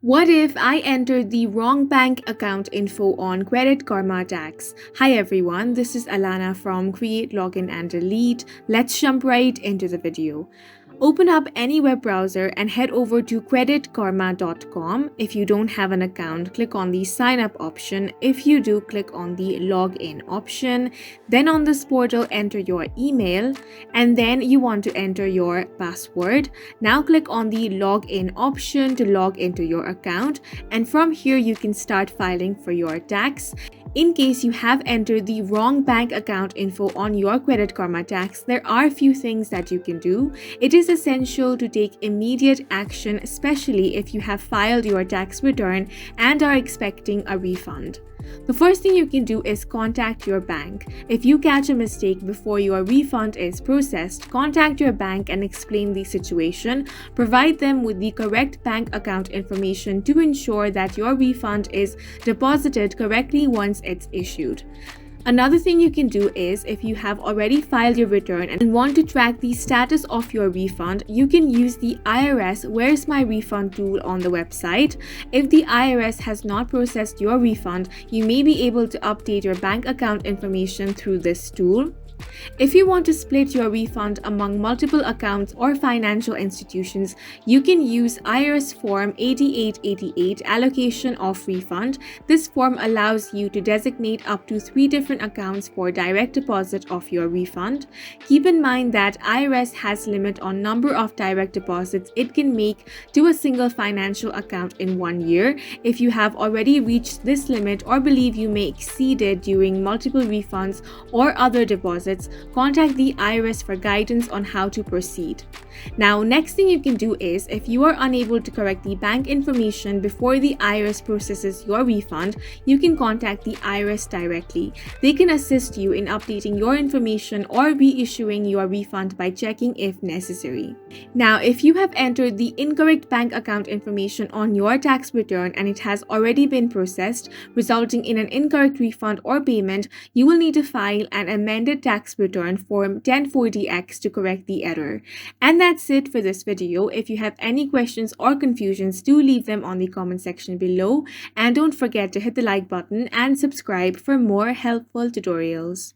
What if I entered the wrong bank account info on Credit Karma tax? Hi everyone, this is Alana from Create, Login and Delete. Let's jump right into the video. Open up any web browser and head over to creditkarma.com. If you don't have an account, click on the sign up option. If you do, click on the login option. Then on this portal, enter your email and then you want to enter your password. Now click on the login option to log into your account, and from here you can start filing for your tax. In case you have entered the wrong bank account info on your Credit Karma tax, there are a few things that you can do. It is essential to take immediate action, especially if you have filed your tax return and are expecting a refund. The first thing you can do is contact your bank. If you catch a mistake before your refund is processed, contact your bank and explain the situation. Provide them with the correct bank account information to ensure that your refund is deposited correctly once it's issued. Another thing you can do is, if you have already filed your return and want to track the status of your refund, you can use the IRS Where's My Refund tool on the website. If the IRS has not processed your refund, you may be able to update your bank account information through this tool. If you want to split your refund among multiple accounts or financial institutions, you can use IRS Form 8888 Allocation of Refund. This form allows you to designate up to 3 different accounts for direct deposit of your refund. Keep in mind that IRS has limit on number of direct deposits it can make to a single financial account in 1 year. If you have already reached this limit or believe you may exceed it during multiple refunds or other deposits, contact the IRS for guidance on how to proceed. Now, next thing you can do is, if you are unable to correct the bank information before the IRS processes your refund, you can contact the IRS directly. They can assist you in updating your information or reissuing your refund by checking if necessary. Now, if you have entered the incorrect bank account information on your tax return and it has already been processed, resulting in an incorrect refund or payment, you will need to file an amended tax return form 1040X to correct the error. And that's it for this video. If you have any questions or confusions, do leave them on the comment section below, and don't forget to hit the like button and subscribe for more helpful tutorials.